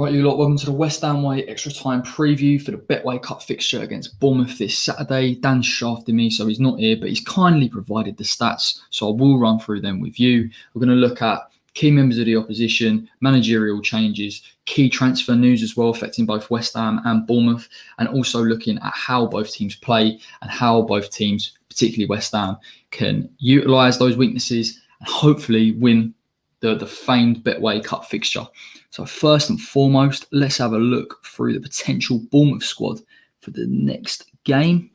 Right, you lot, welcome to the West Ham Way extra time preview for the Betway Cup fixture against Bournemouth this Saturday. Dan's shafted me, so he's not here, but he's kindly provided the stats, so I will run through them with you. We're going to look at key members of the opposition, managerial changes, key transfer news as well affecting both West Ham and Bournemouth, and also looking at how both teams play and how both teams, particularly West Ham, can utilise those weaknesses and hopefully win the famed Betway Cup fixture. So first and foremost, let's have a look through the potential Bournemouth squad for the next game.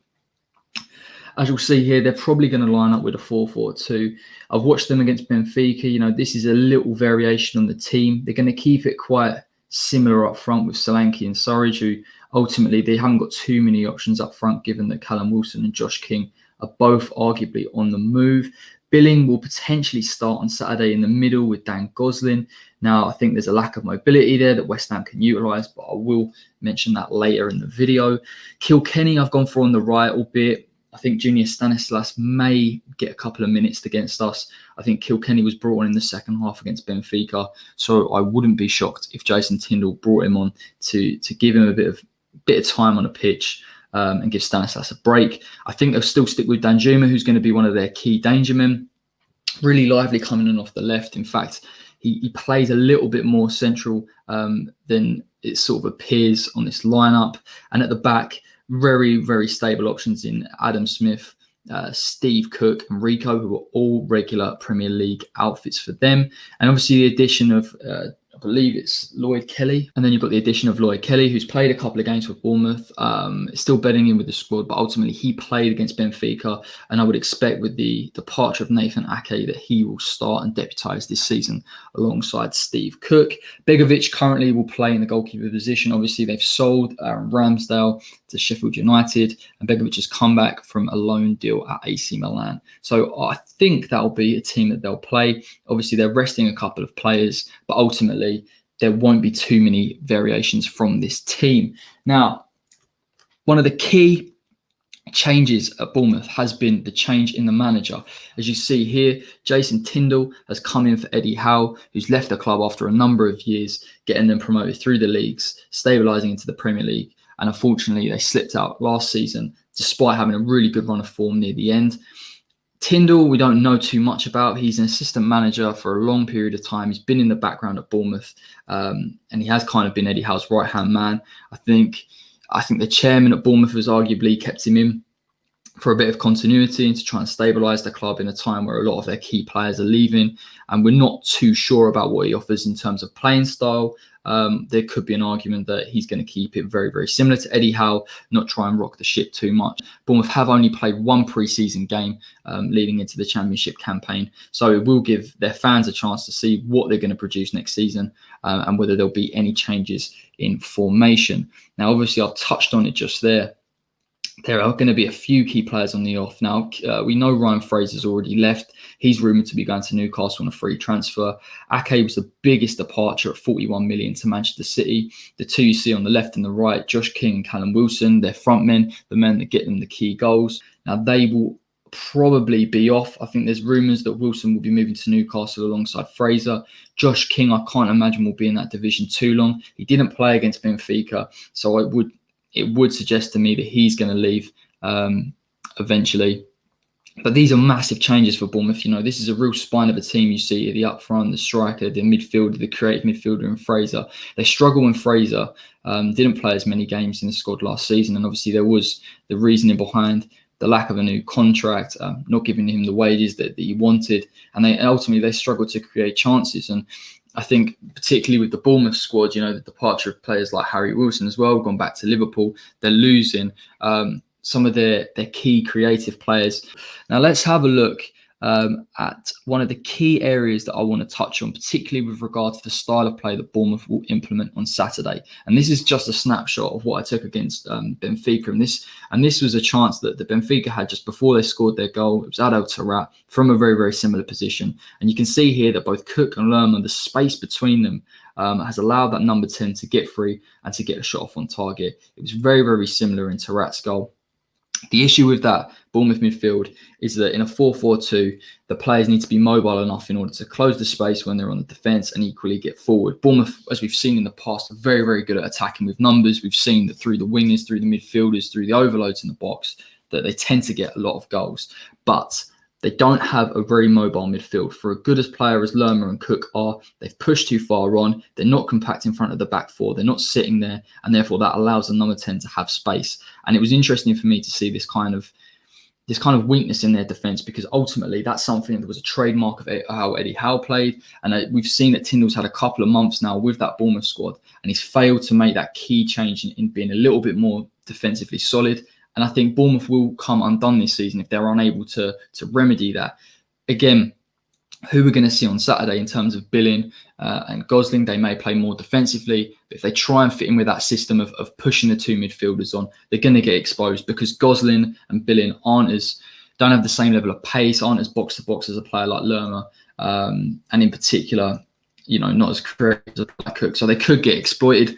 As you'll see here, they're probably going to line up with a 4-4-2. I've watched them against Benfica. You know, this is a little variation on the team. They're going to keep it quite similar up front with Solanke and Surridge, who ultimately they haven't got too many options up front, given that Callum Wilson and Josh King are both arguably on the move. Billing will potentially start on Saturday in the middle with Dan Gosling. Now, I think there's a lack of mobility there that West Ham can utilise, but I will mention that later in the video. Kilkenny, I've gone for on the right, albeit I think Junior Stanislas may get a couple of minutes against us. I think Kilkenny was brought on in the second half against Benfica, so I wouldn't be shocked if Jason Tindall brought him on to give him a bit of time on the pitch. And give Stanislas a break. I think they'll still stick with Danjuma, who's going to be one of their key danger men. Really lively coming in off the left. In fact, he plays a little bit more central than it sort of appears on this lineup. And at the back, very, very stable options in Adam Smith, Steve Cook and Rico, who are all regular Premier League outfits for them. And obviously the addition of I believe it's Lloyd Kelly. And then you've got the addition of Lloyd Kelly, who's played a couple of games for Bournemouth, still bedding in with the squad, but ultimately he played against Benfica. And I would expect with the departure of Nathan Ake that he will start and deputise this season alongside Steve Cook. Begovic currently will play in the goalkeeper position. Obviously, they've sold Ramsdale to Sheffield United, and Begovic has come back from a loan deal at AC Milan. So I think that'll be a team that they'll play. Obviously, they're resting a couple of players, but ultimately there won't be too many variations from this team. Now, one of the key changes at Bournemouth has been the change in the manager. As you see here, Jason Tindall has come in for Eddie Howe, who's left the club after a number of years, getting them promoted through the leagues, stabilising into the Premier League. And unfortunately, they slipped out last season, despite having a really good run of form near the end. Tindall, we don't know too much about. He's an assistant manager for a long period of time. He's been in the background at Bournemouth, and he has kind of been Eddie Howe's right-hand man. I think the chairman at Bournemouth has arguably kept him in for a bit of continuity and to try and stabilise the club in a time where a lot of their key players are leaving, and we're not too sure about what he offers in terms of playing style. There could be an argument that he's going to keep it very, very similar to Eddie Howe, not try and rock the ship too much. Bournemouth have only played one pre-season game leading into the Championship campaign, so it will give their fans a chance to see what they're going to produce next season and whether there'll be any changes in formation. Now, obviously, I've touched on it just there. There are going to be a few key players on the off. Now, we know Ryan Fraser's already left. He's rumoured to be going to Newcastle on a free transfer. Ake was the biggest departure at 41 million to Manchester City. The two you see on the left and the right, Josh King and Callum Wilson, they're front men, the men that get them the key goals. Now, they will probably be off. I think there's rumours that Wilson will be moving to Newcastle alongside Fraser. Josh King, I can't imagine will be in that division too long. He didn't play against Benfica, so it would suggest to me that he's going to leave eventually. But these are massive changes for Bournemouth. You know, this is a real spine of a team. You see at the up front, the striker, the midfielder, the creative midfielder in Fraser. They struggle when Fraser didn't play as many games in the squad last season. And obviously there was the reasoning behind the lack of a new contract, not giving him the wages that he wanted. And ultimately they struggled to create chances. And I think particularly with the Bournemouth squad, you know, the departure of players like Harry Wilson as well, gone back to Liverpool, they're losing some of their key creative players. Now let's have a look at one of the key areas that I want to touch on, particularly with regard to the style of play that Bournemouth will implement on Saturday. And this is just a snapshot of what I took against Benfica. And this was a chance that the Benfica had just before they scored their goal. It was Adel Taarabt from a very, very similar position. And you can see here that both Cook and Lerma, the space between them has allowed that number 10 to get free and to get a shot off on target. It was very, very similar in Taarabt's goal. The issue with that Bournemouth midfield is that in a 4-4-2, the players need to be mobile enough in order to close the space when they're on the defence and equally get forward. Bournemouth, as we've seen in the past, are very, very good at attacking with numbers. We've seen that through the wingers, through the midfielders, through the overloads in the box, that they tend to get a lot of goals. But they don't have a very mobile midfield. For a good as player as Lerma and Cook are, they've pushed too far on. They're not compact in front of the back four. They're not sitting there, and therefore that allows the number 10 to have space. And it was interesting for me to see this kind of weakness in their defence, because ultimately that's something that was a trademark of how Eddie Howe played. And we've seen that Tyndall's had a couple of months now with that Bournemouth squad, and he's failed to make that key change in being a little bit more defensively solid. And I think Bournemouth will come undone this season if they're unable to remedy that. Again, who we're going to see on Saturday in terms of Billing and Gosling, they may play more defensively. But if they try and fit in with that system of pushing the two midfielders on, they're going to get exposed, because Gosling and Billing don't have the same level of pace, aren't as box-to-box as a player like Lerma. And in particular, not as creative as a player Cook. So they could get exploited.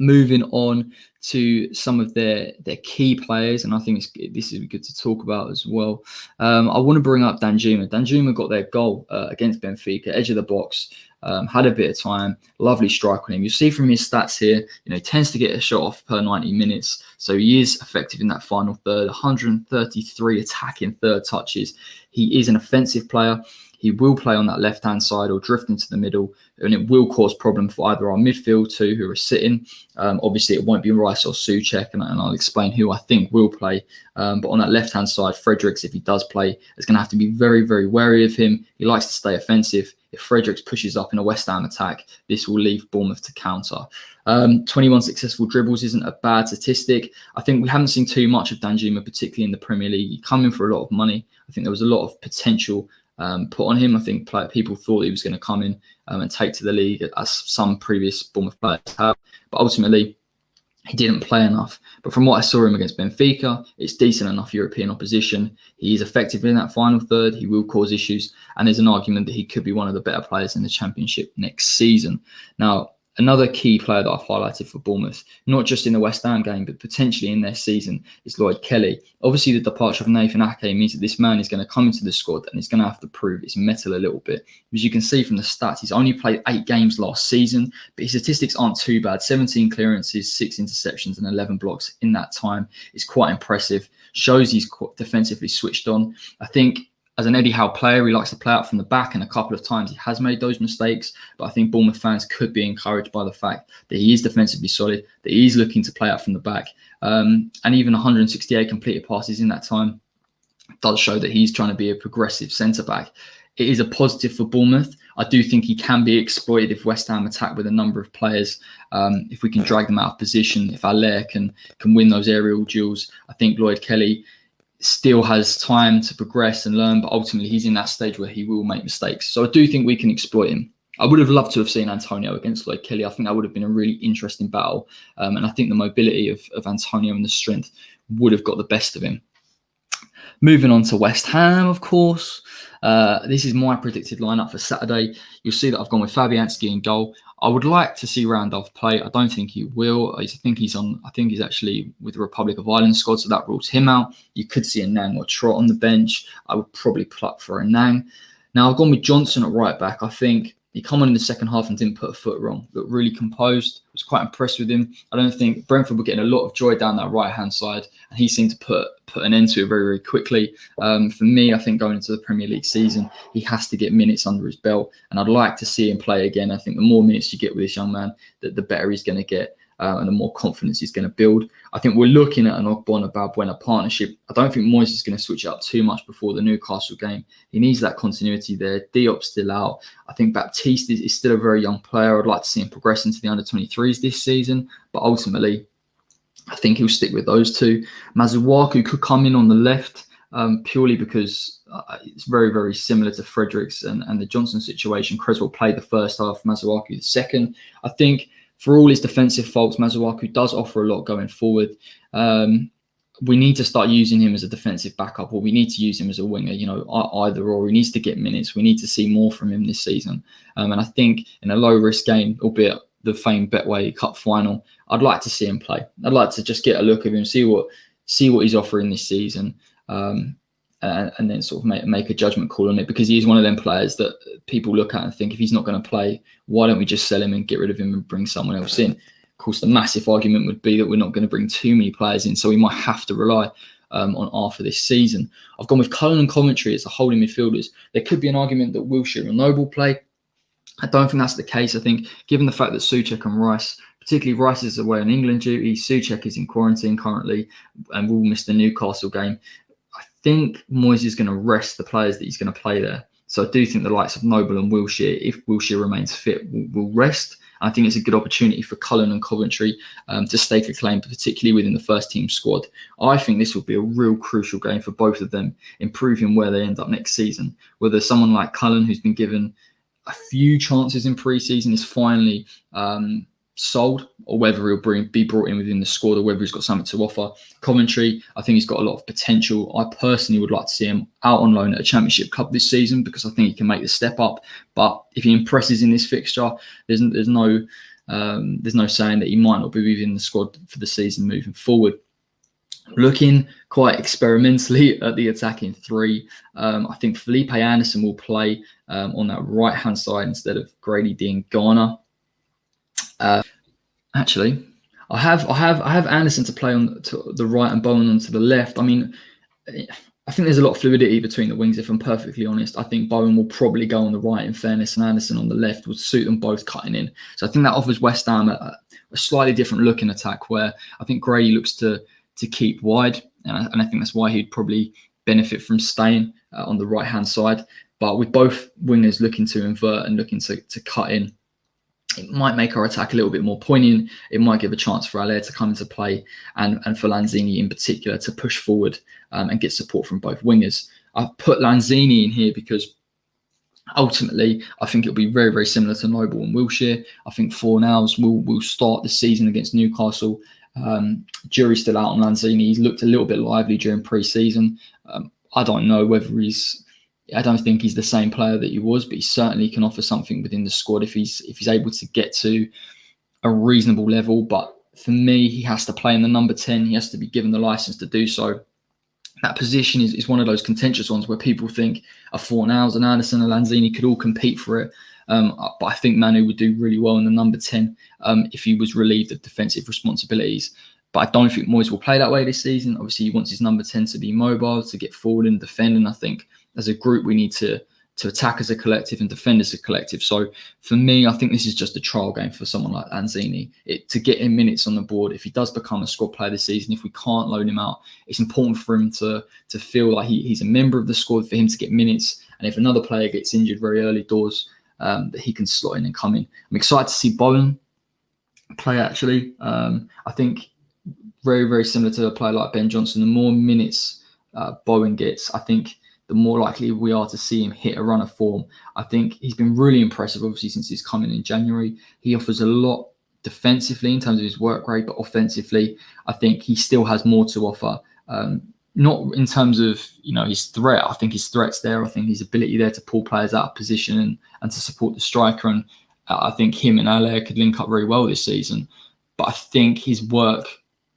Moving on to some of their key players, and I think this is good to talk about as well. I want to bring up Danjuma. Danjuma got their goal against Benfica, edge of the box, had a bit of time, lovely strike on him. You'll see from his stats here, he tends to get a shot off per 90 minutes, so he is effective in that final third. 133 attacking third touches. He is an offensive player. He will play on that left-hand side or drift into the middle, and it will cause problem for either our midfield two who are sitting. Obviously, it won't be Rice or Souček, and I'll explain who I think will play. But on that left-hand side, Fredericks, if he does play, is going to have to be very, very wary of him. He likes to stay offensive. If Fredericks pushes up in a West Ham attack, this will leave Bournemouth to counter. 21 successful dribbles isn't a bad statistic. I think we haven't seen too much of Danjuma, particularly in the Premier League. He come in for a lot of money. I think there was a lot of potential put on him. I think people thought he was going to come in and take to the league, as some previous Bournemouth players have. But ultimately, he didn't play enough. But from what I saw him against Benfica, it's decent enough European opposition. He is effective in that final third. He will cause issues. And there's an argument that he could be one of the better players in the Championship next season. Now, another key player that I've highlighted for Bournemouth, not just in the West Ham game, but potentially in their season, is Lloyd Kelly. Obviously, the departure of Nathan Ake means that this man is going to come into the squad and he's going to have to prove his mettle a little bit. As you can see from the stats, he's only played 8 games last season, but his statistics aren't too bad. 17 clearances, 6 interceptions and 11 blocks in that time is quite impressive. Shows he's defensively switched on. I think as an Eddie Howe player, he likes to play out from the back, and a couple of times he has made those mistakes. But I think Bournemouth fans could be encouraged by the fact that he is defensively solid, that he is looking to play out from the back. And even 168 completed passes in that time does show that he's trying to be a progressive centre-back. It is a positive for Bournemouth. I do think he can be exploited if West Ham attack with a number of players. If we can drag them out of position, if Allaire can win those aerial duels, I think Lloyd Kelly still has time to progress and learn, but ultimately he's in that stage where he will make mistakes. So I do think we can exploit him. I would have loved to have seen Antonio against Lloyd Kelly. I think that would have been a really interesting battle. And I think the mobility of Antonio and the strength would have got the best of him. Moving on to West Ham, of course. This is my predicted lineup for Saturday. You'll see that I've gone with Fabianski in goal. I would like to see Randolph play. I don't think he will. I think he's actually with the Republic of Ireland squad, so that rules him out. You could see a Nang or Trott on the bench. I would probably pluck for a Nang. Now, I've gone with Johnson at right back. I think he came on in the second half and didn't put a foot wrong. Looked really composed. I was quite impressed with him. I don't think Brentford were getting a lot of joy down that right-hand side, and he seemed to put an end to it very, very quickly. For me, I think going into the Premier League season, he has to get minutes under his belt, and I'd like to see him play again. I think the more minutes you get with this young man, the better he's going to get. And the more confidence he's going to build. I think we're looking at an Ogbonna-Balbuena partnership. I don't think Moyes is going to switch it up too much before the Newcastle game. He needs that continuity there. Diop's still out. I think Baptiste is still a very young player. I'd like to see him progress into the under-23s this season. But ultimately, I think he'll stick with those two. Masuaku could come in on the left purely because it's very, very similar to Fredericks and the Johnson situation. Creswell played the first half, Masuaku the second. I think for all his defensive faults, Masuaku does offer a lot going forward. We need to start using him as a defensive backup, or we need to use him as a winger, either or. He needs to get minutes. We need to see more from him this season. And I think in a low-risk game, albeit the famed Betway Cup final, I'd like to see him play. I'd like to just get a look of him, see what see what he's offering this season, and then sort of make a judgment call on it, because he's one of them players that people look at and think, if he's not going to play, why don't we just sell him and get rid of him and bring someone else in? Of course, the massive argument would be that we're not going to bring too many players in, so we might have to rely on Arthur this season. I've gone with Cullen and Coventry as the holding midfielders. There could be an argument that Wilshere and Noble play. I don't think that's the case. I think given the fact that Souček and Rice, particularly Rice is away on England duty, Souček is in quarantine currently and will miss the Newcastle game, I think Moyes is going to rest the players that he's going to play there. So I do think the likes of Noble and Wilshere, if Wilshere remains fit, will rest. I think it's a good opportunity for Cullen and Coventry to stake a claim, particularly within the first team squad. I think this will be a real crucial game for both of them, improving where they end up next season. Whether someone like Cullen, who's been given a few chances in pre-season, is finally sold, or whether he'll be brought in within the squad, or whether he's got something to offer. Coventry, I think he's got a lot of potential. I personally would like to see him out on loan at a Championship Cup this season, because I think he can make the step up. But if he impresses in this fixture, there's no saying that he might not be within the squad for the season moving forward. Looking quite experimentally at the attacking three, I think Felipe Anderson will play on that right-hand side instead of Grady Diangana. Actually, I have Anderson to play on to the right and Bowen onto the left. I mean, I think there's a lot of fluidity between the wings, if I'm perfectly honest. I think Bowen will probably go on the right, in fairness, and Anderson on the left would suit them both cutting in. So I think that offers West Ham a slightly different look in attack, where I think Grady looks to keep wide, and I think that's why he'd probably benefit from staying on the right-hand side. But with both wingers looking to invert and looking to cut in, it might make our attack a little bit more poignant. It might give a chance for Haller to come into play, and for Lanzini in particular to push forward and get support from both wingers. I've put Lanzini in here because ultimately I think it'll be very, very similar to Noble and Wilshere. I think Fornals will start the season against Newcastle. Jury's still out on Lanzini. He's looked a little bit lively during pre-season. I don't know whether I don't think he's the same player that he was, but he certainly can offer something within the squad if he's able to get to a reasonable level. But for me, he has to play in the number 10. He has to be given the license to do so. That position is one of those contentious ones where people think a Fornals, an Anderson, and Lanzini could all compete for it. But I think Manu would do really well in the number 10 if he was relieved of defensive responsibilities. But I don't think Moyes will play that way this season. Obviously, he wants his number 10 to be mobile, to get forward and defend. And I think as a group, we need to attack as a collective and defend as a collective. So for me, I think this is just a trial game for someone like Lanzini. To get him minutes on the board, if he does become a squad player this season, if we can't loan him out, it's important for him to feel like he's a member of the squad, for him to get minutes. And if another player gets injured very early doors, that he can slot in and come in. I'm excited to see Bowen play, actually. I think very, very similar to a player like Ben Johnson. The more minutes Bowen gets, I think the more likely we are to see him hit a run of form. I think he's been really impressive, obviously, since he's come in January. He offers a lot defensively in terms of his work rate, but offensively, I think he still has more to offer. Not in terms of his threat. I think his threat's there. I think his ability there to pull players out of position and to support the striker. And I think him and Haller could link up very well this season. But I think his work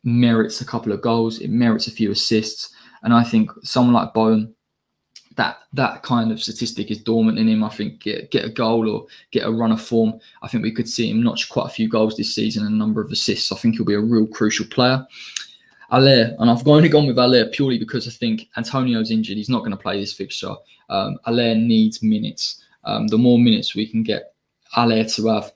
merits a couple of goals. It merits a few assists. And I think someone like Bowen, that kind of statistic is dormant in him. I think get a goal or get a run of form. I think we could see him notch quite a few goals this season and a number of assists. I think he'll be a real crucial player. Haller, and I've only gone with Haller purely because I think Antonio's injured. He's not going to play this fixture. Haller needs minutes. The more minutes we can get Haller to have,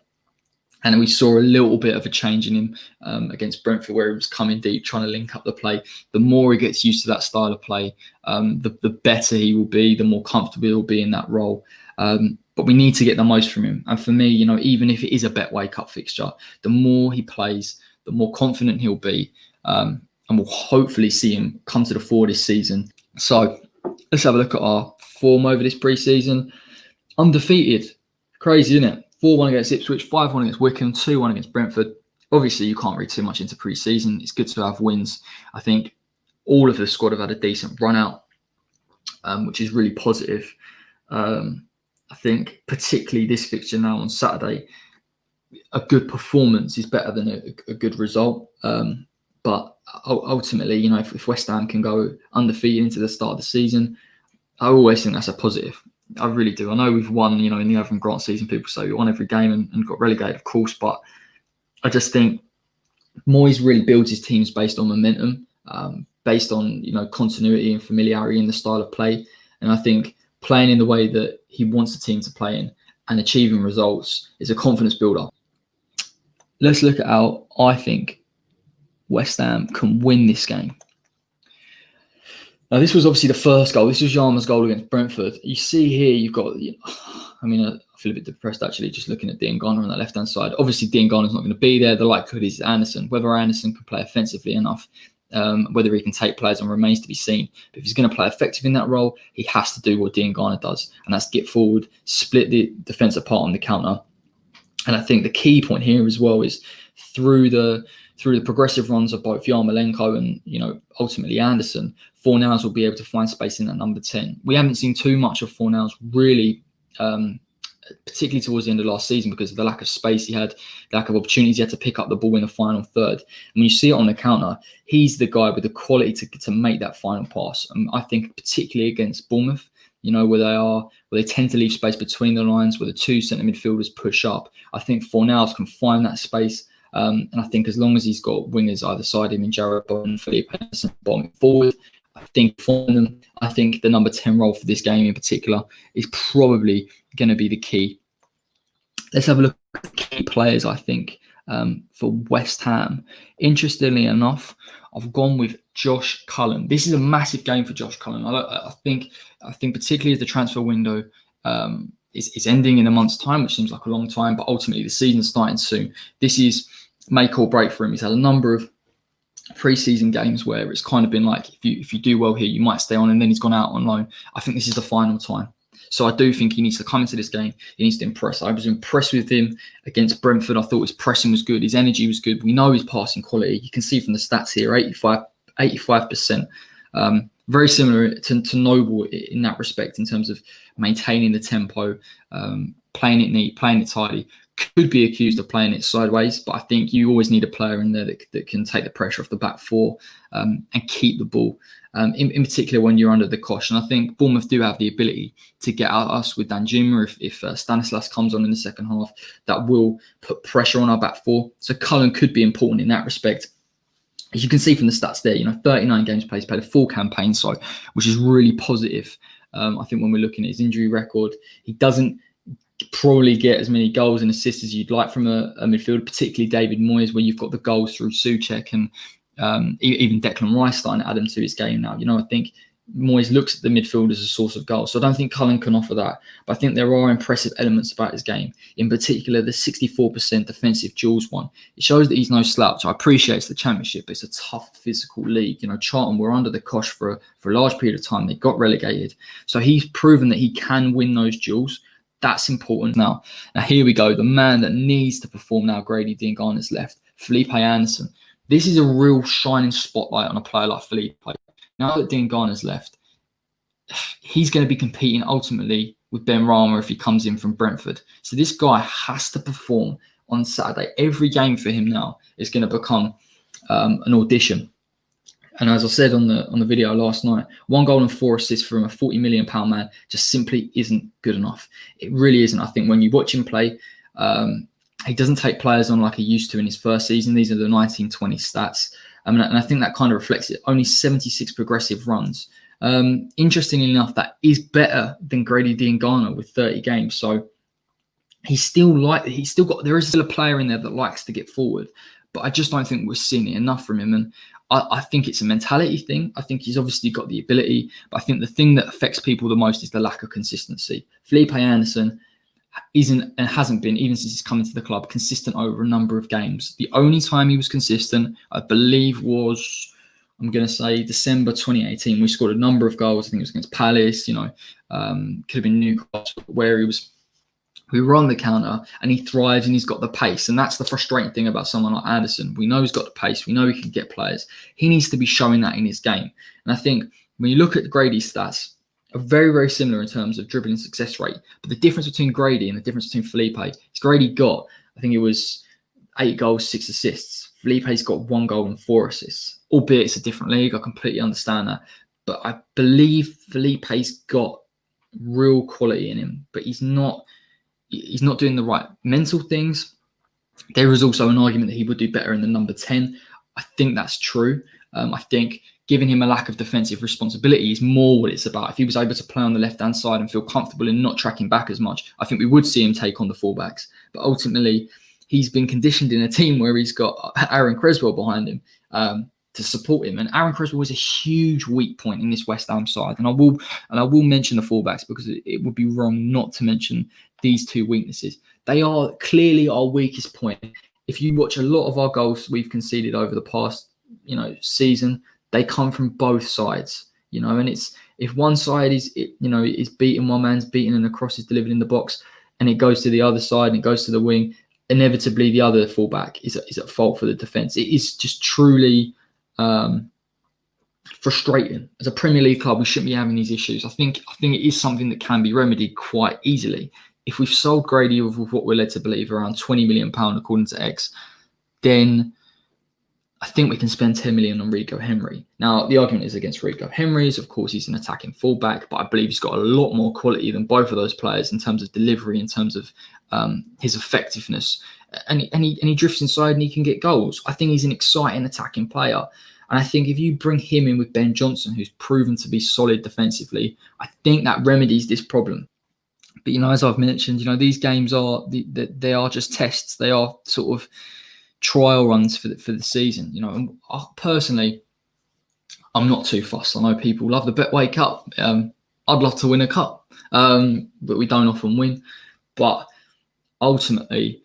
and we saw a little bit of a change in him against Brentford, where he was coming deep, trying to link up the play. The more he gets used to that style of play, the better he will be, the more comfortable he'll be in that role. But we need to get the most from him. And for me, even if it is a Betway Cup fixture, the more he plays, the more confident he'll be. And we'll hopefully see him come to the fore this season. So let's have a look at our form over this pre-season. Undefeated. Crazy, isn't it? 4-1 against Ipswich, 5-1 against Wycombe, 2-1 against Brentford. Obviously, you can't read too much into pre-season. It's good to have wins. I think all of the squad have had a decent run out, which is really positive. I think particularly this fixture now on Saturday, a good performance is better than a good result. But ultimately, you know, if West Ham can go undefeated into the start of the season, I always think that's a positive. I really do. I know we've won, you know, in the Avon Grant season, people say we won every game and got relegated, of course, but I just think Moyes really builds his teams based on momentum, based on, you know, continuity and familiarity in the style of play. And I think playing in the way that he wants the team to play in and achieving results is a confidence builder. Let's look at how I think West Ham can win this game. Now, this was obviously the first goal. This was Yarma's goal against Brentford. You see here, you've got, you know, I mean, I feel a bit depressed actually just looking at Diangana on that left-hand side. Obviously, Diangana's not going to be there. The likelihood is Anderson. Whether Anderson can play offensively enough, whether he can take players on remains to be seen. But if he's going to play effective in that role, he has to do what Diangana does, and that's get forward, split the defence apart on the counter. And I think the key point here as well is through the progressive runs of both Yarmolenko and, you know, ultimately Anderson, Fornals will be able to find space in that number 10. We haven't seen too much of Fornals really, particularly towards the end of last season because of the lack of space he had, the lack of opportunities he had to pick up the ball in the final third. And when you see it on the counter, he's the guy with the quality to make that final pass. And I think particularly against Bournemouth, you know, where they tend to leave space between the lines, where the two centre midfielders push up, I think Fornals can find that space. And I think as long as he's got wingers either side him in Jarrod Bowen and Felipe bombing forward, I think the number 10 role for this game in particular is probably going to be the key. Let's have a look at the key players, I think, for West Ham. Interestingly enough, I've gone with Josh Cullen. This is a massive game for Josh Cullen. I think particularly as the transfer window is ending in a month's time, which seems like a long time, but ultimately the season's starting soon. This is make or break for him. He's had a number of pre-season games where it's kind of been like, if you do well here, you might stay on, and then he's gone out on loan. I think this is the final time. So I do think he needs to come into this game. He needs to impress. I was impressed with him against Brentford. I thought his pressing was good. His energy was good. We know his passing quality. You can see from the stats here, 85%. Very similar to Noble in that respect in terms of maintaining the tempo, playing it neat, playing it tidy. Could be accused of playing it sideways, but I think you always need a player in there that can take the pressure off the back four and keep the ball, in particular when you're under the cosh. And I think Bournemouth do have the ability to get at us with Danjuma if Stanislas comes on in the second half. That will put pressure on our back four. So Cullen could be important in that respect. As you can see from the stats there, you know, 39 games played, he's played a full campaign, so which is really positive. I think when we're looking at his injury record, he doesn't probably get as many goals and assists as you'd like from a midfielder, particularly David Moyes, where you've got the goals through Souček and even Declan Rice starting to add him to his game now. You know, I think Moyes looks at the midfield as a source of goals. So I don't think Cullen can offer that. But I think there are impressive elements about his game. In particular, the 64% defensive duels one. It shows that he's no slouch. I appreciate it's the Championship. It's a tough physical league. You know, Charlton were under the cosh for a large period of time. They got relegated. So he's proven that he can win those duels. That's important. Now here we go. The man that needs to perform now, Grady Diangana's left, Felipe Anderson. This is a real shining spotlight on a player like Felipe. Now that Diangana's left, he's going to be competing ultimately with Ben Rama if he comes in from Brentford. So this guy has to perform on Saturday. Every game for him now is going to become an audition. And as I said on the video last night, 1 goal and 4 assists from a £40 million man just simply isn't good enough. It really isn't. I think when you watch him play, he doesn't take players on like he used to in his first season. These are the 1920 stats. And I think that kind of reflects it. Only 76 progressive runs. Interestingly enough, that is better than Grady Diangana with 30 games. So there is still a player in there that likes to get forward. But I just don't think we're seeing it enough from him. And I think it's a mentality thing. I think he's obviously got the ability, but I think the thing that affects people the most is the lack of consistency. Felipe Anderson isn't and hasn't been, even since he's come into the club, consistent over a number of games. The only time he was consistent, I believe, was, I'm going to say, December 2018. We scored a number of goals. I think it was against Palace, could have been Newcastle, where we were on the counter and he thrives and he's got the pace. And that's the frustrating thing about someone like Anderson. We know he's got the pace. We know he can get players. He needs to be showing that in his game. And I think when you look at Grady's stats, are very, very similar in terms of dribbling success rate. But the difference between Grady and the difference between Felipe is Grady got, I think it was 8 goals, 6 assists. Felipe's got 1 goal and 4 assists, albeit it's a different league. I completely understand that. But I believe Felipe's got real quality in him, but he's not doing the right mental things. There is also an argument that he would do better in the number 10. I think that's true. I think giving him a lack of defensive responsibility is more what it's about. If he was able to play on the left-hand side and feel comfortable in not tracking back as much, I think we would see him take on the fullbacks. But ultimately, he's been conditioned in a team where he's got Aaron Creswell behind him to support him. And Aaron Creswell is a huge weak point in this West Ham side. And I will mention the fullbacks because it would be wrong not to mention these 2 weaknesses. They are clearly our weakest point. If you watch a lot of our goals we've conceded over the past, season, they come from both sides, and it's, if one side is beaten, one man's beaten and the cross is delivered in the box and it goes to the other side and it goes to the wing, inevitably the other fullback is at fault for the defence. It is just truly frustrating. As a Premier League club, we shouldn't be having these issues. I think it is something that can be remedied quite easily. If we've sold Grady with what we're led to believe around £20 million according to X, then I think we can spend 10 million on Rico Henry. Now, the argument is against Rico Henry's. Of course, he's an attacking fullback, but I believe he's got a lot more quality than both of those players in terms of delivery, in terms of his effectiveness. And he drifts inside and he can get goals. I think he's an exciting attacking player. And I think if you bring him in with Ben Johnson, who's proven to be solid defensively, I think that remedies this problem. But, as I've mentioned, these games they are just tests. They are sort of trial runs for the season. And personally, I'm not too fussed. I know people love the Betway Cup. I'd love to win a cup, but we don't often win. But ultimately,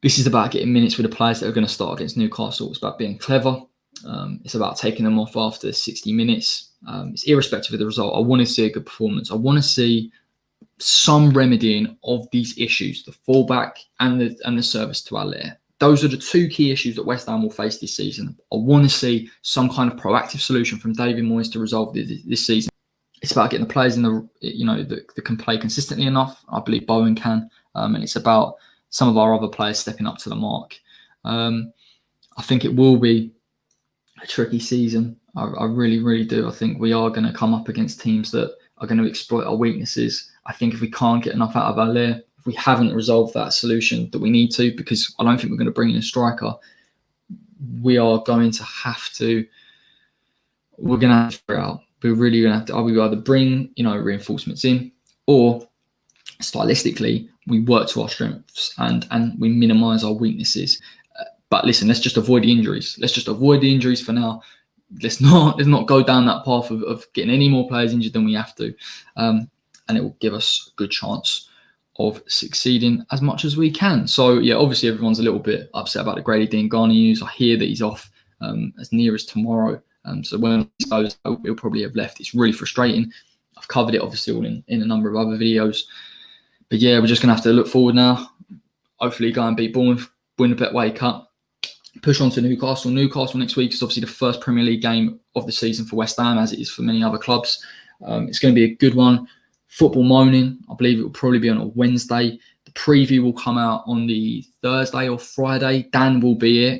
this is about getting minutes with the players that are going to start against Newcastle. It's about being clever. It's about taking them off after 60 minutes. It's irrespective of the result. I want to see a good performance. I want to see some remedying of these issues, the fullback and the service to Allaire. Those are the 2 key issues that West Ham will face this season. I want to see some kind of proactive solution from David Moyes to resolve this season. It's about getting the players in that can play consistently enough. I believe Bowen can, and it's about some of our other players stepping up to the mark. I think it will be a tricky season. I really, really do. I think we are going to come up against teams that are going to exploit our weaknesses. I think if we can't get enough out of Allaire, if we haven't resolved that solution that we need to, because I don't think we're going to bring in a striker, we are going to have to. We're going to have to figure out. We're really going to have to. We either bring reinforcements in, or stylistically we work to our strengths and we minimise our weaknesses. But listen, let's just avoid the injuries. Let's just avoid the injuries for now. Let's not go down that path of getting any more players injured than we have to, and it will give us a good chance of succeeding as much as we can. So yeah, obviously everyone's a little bit upset about the Grady Diangana news. I hear that he's off as near as tomorrow. So when he goes, he'll probably have left. It's really frustrating. I've covered it obviously all in a number of other videos. But yeah, we're just gonna have to look forward now. Hopefully go and beat Bournemouth, win the Betway Cup, push on to Newcastle. Newcastle next week is obviously the first Premier League game of the season for West Ham, as it is for many other clubs. It's going to be a good one. Football moaning, I believe it will probably be on a Wednesday. The preview will come out on the Thursday or Friday. Dan will be here.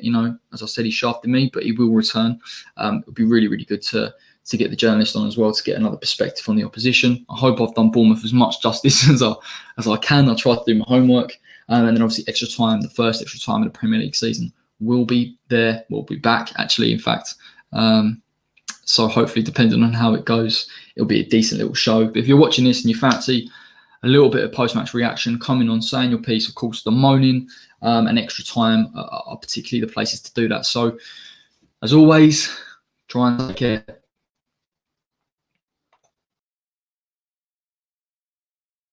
As I said, he shafted me, but he will return. It'll be really, really good to get the journalist on as well, to get another perspective on the opposition. I hope I've done Bournemouth as much justice as I can. I'll try to do my homework. And then obviously extra time, the first extra time of the Premier League season will be there. We'll be back, actually, in fact. So hopefully, depending on how it goes, it'll be a decent little show. But if you're watching this and you fancy a little bit of post-match reaction, coming on, saying your piece, of course, the moaning and extra time are particularly the places to do that. So, as always, try and take care.